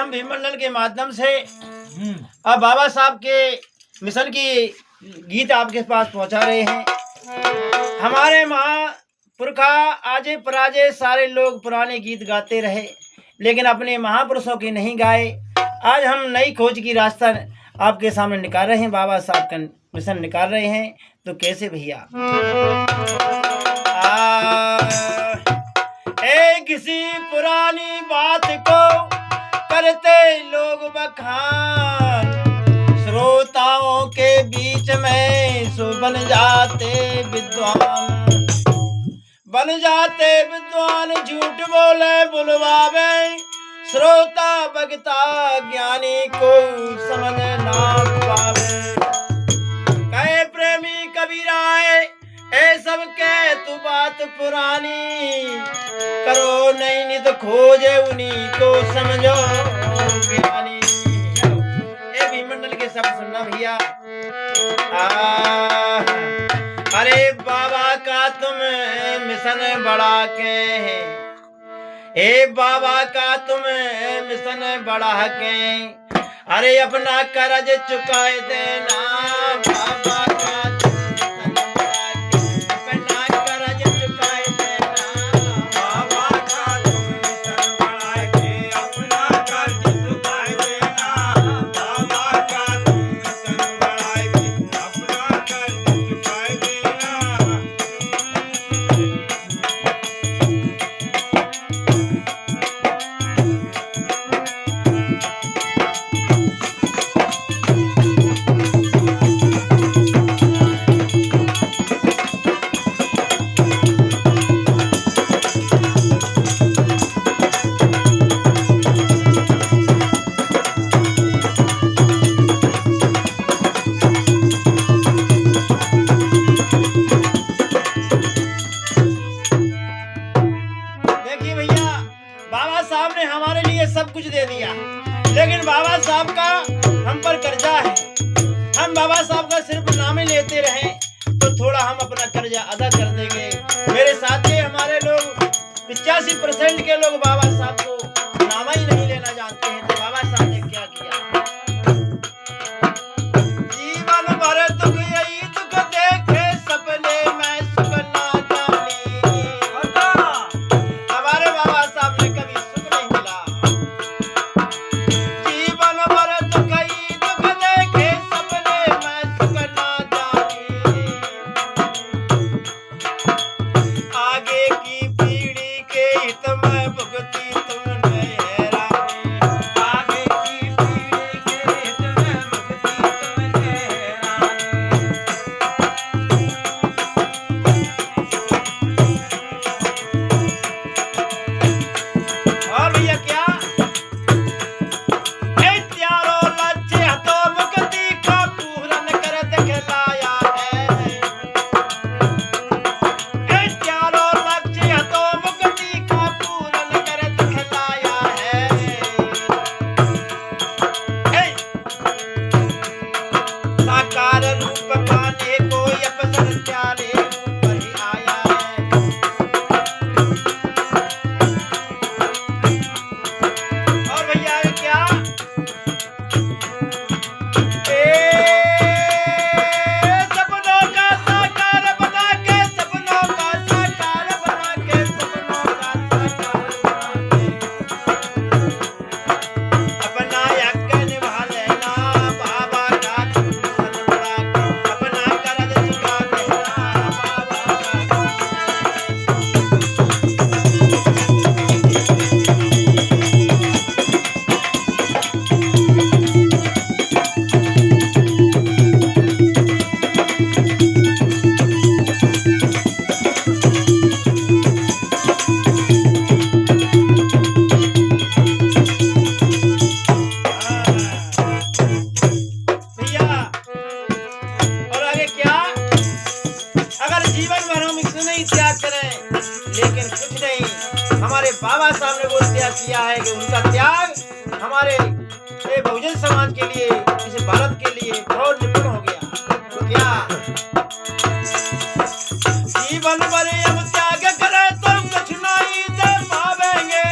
हम भीममंडल के माध्यम से अब बाबा साहब के मिशन की गीत आपके पास पहुंचा रहे हैं। हमारे महापुरखा आजे पराजे सारे लोग पुराने गीत गाते रहे, लेकिन अपने महापुरुषों के नहीं गाए। आज हम नई खोज की रास्ता आपके सामने निकाल रहे हैं, बाबा साहब का मिशन निकाल रहे हैं। तो कैसे भैया किसी पुरानी बात को करते लोग बखान, श्रोताओं के बीच में सो बन जाते विद्वान, झूठ बोले बुलवावे, श्रोता भगता ज्ञानी को समझ ना पावे। कहे प्रेमी कबीराए ए सब के तू बात पुरानी, करो नहीं नित खोजे उन्हीं को समझो ज्ञानी। ए भीममंडल के सब सुनना भैया। अरे बाबा का तुम मिशन बड़ा के है, ए बाबा का तुम मिशन बड़ा के, अरे अपना कर्ज चुकाए देना बाबा का सब कुछ दे दिया, लेकिन बाबा साहब का हम पर कर्जा है। हम बाबा साहब का सिर्फ नाम ही लेते रहे तो थोड़ा हम अपना कर्जा अदा कर देंगे। मेरे साथी हमारे लोग 85% के लोग बाबा साहब को नाम ही नहीं लेना जानते हैं। तो बाबा साहब ने क्या किया, जीवन भर दुख यही दुख देखे सपने में सुख ना जानी। हमारे बाबा साहब ने कभी सुख नहीं मिला, हमारे बाबा साहब ने वो त्याग किया है कि उनका त्याग हमारे बहुजन समाज के लिए, इस भारत के लिए बहुत निपुण हो गया। तो क्या जीवन भर हम त्याग करे तो कुछ नहीं दे पावेंगे,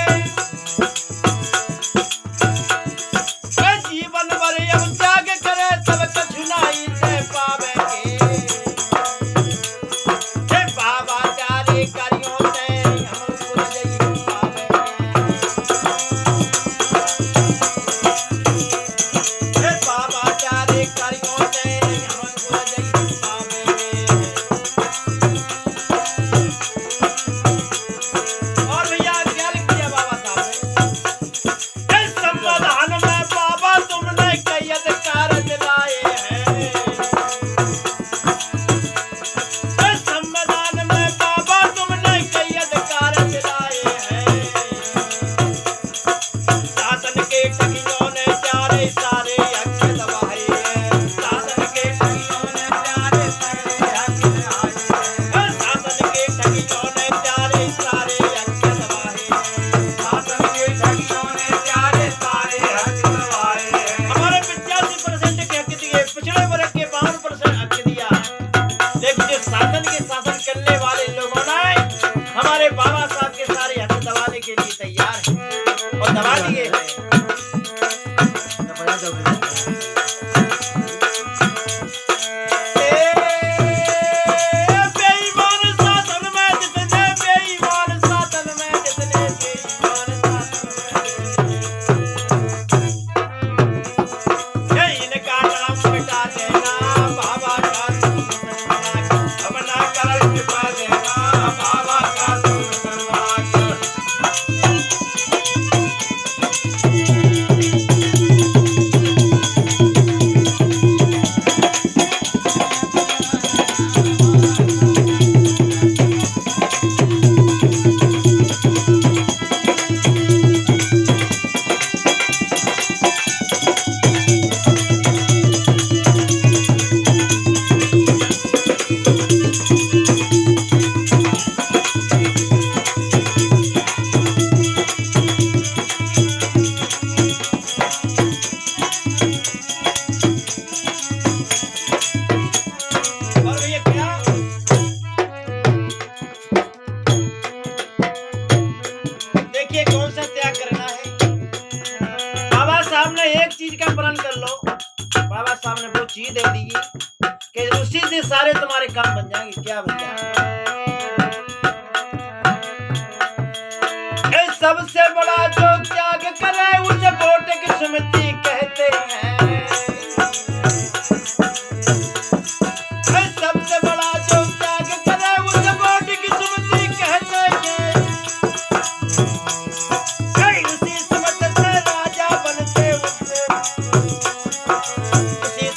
खुशी दे दी कि उसी से सारे तुम्हारे काम बन जाएंगे। क्या भैया, सबसे बड़ा जो त्याग करे उसे वोट की सुमति कहते हैं। सबसे बड़ा जो त्याग करे उसे वोट की सुमति कहते हैं। उसी सुमत से राजा बनते उसी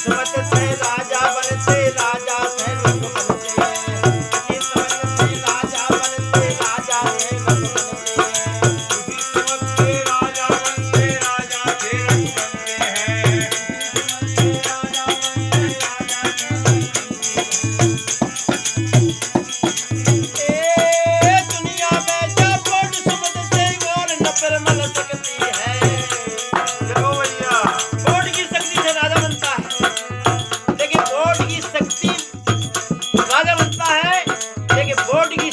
सुमत से राजा बनते राजा सैनिक बनते हैं। उसी सुमत से राजा बनते राजा सैनिक बनते हैं।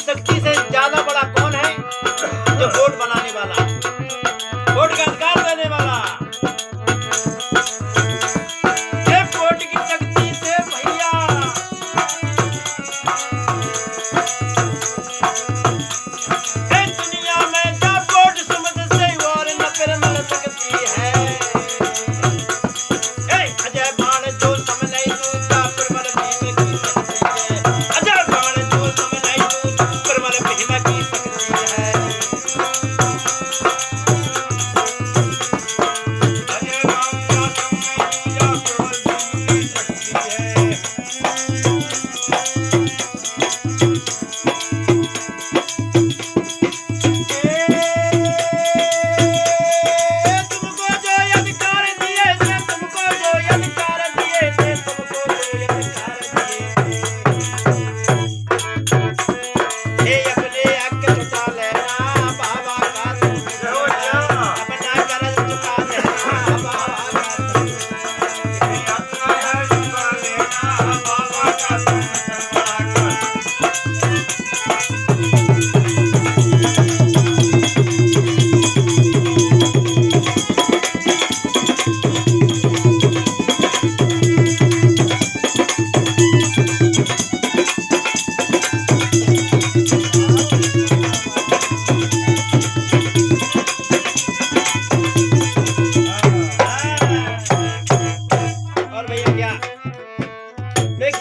शक्ति से ज्यादा बड़ा कौन है? जो वोट बनाने वाला, वोट का अधिकार देने वाला। ये वोट की शक्ति से भैया दुनिया में जा वोट सुमत से और न फिर मिल सकती है। अजय बाण जो समझ दूसरा प्रबल भीम की शक्ति है। अजय बाण जो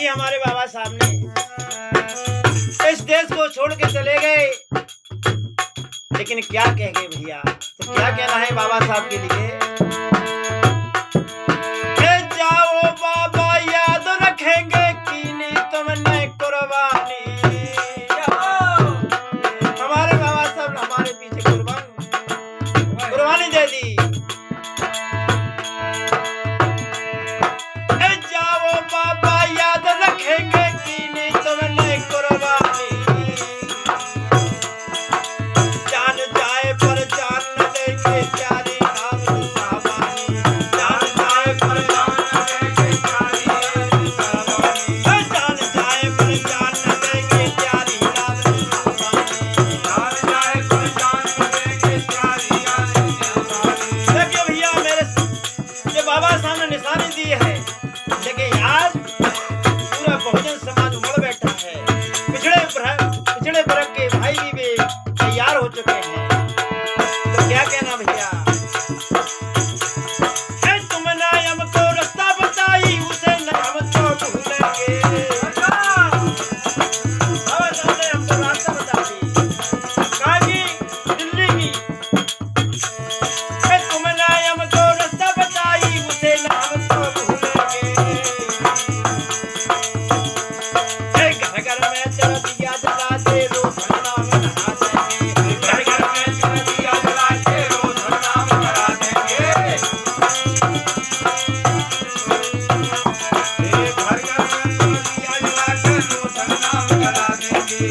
हमारे बाबा साहब ने इस देश को छोड़ के चले गए, लेकिन क्या कह गए भैया? तो क्या कहना है बाबा साहब के लिए? जाओ बाबा याद रखेंगे कीनी तुमने कुर्बानी। हमारे बाबा साहब ने हमारे पीछे कुर्बानी दे दी। जाओ बाबा याद रखेंगे कीनी तुमने कुर्बानी। जान जाए पर जान न देंगे प्यारी नाम साबानी। जान जाए पर जान न देंगे प्यारी नाम साबानी। जान जाए पर जान न देंगे प्यारी नाम साबानी। जान जाए पर जान न देंगे प्यारी नाम साबानी। देखिए भैया, मेरे ये बाबा साहब ने निशानी दी है, लेकिन आज पूरा बहुजन समाज उमड़ बैठा है। पिछड़े वर्ग के भाई भी तैयार हो चुके हैं। तो क्या कहना भैया? तुमने हमको रास्ता बताई उसे न हम तो भूलेंगे। हमको रास्ता बता दी कहा कि दिल्ली की। तुमने हमको रास्ता बताई उसे न हम तो भूलेंगे। घर घर में चल दिया जलाते रोज नाम करा देंगे। घर घर में चल दिया जलाते रोज नाम करा देंगे। घर घर में चल दिया जलाते रोज नाम करा देंगे।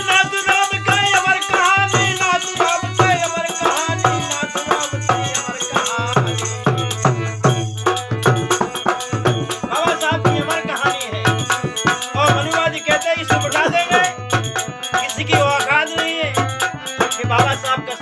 नाथ राम की अमर कहानी, नाथ राम की अमर कहानी, नाथ राम की अमर कहानी। बाबा साहब की अमर कहानी है और मनुवादी कहते हैं इसको बिठा देंगे। किसी की औकात नहीं है कि बाबा साहब का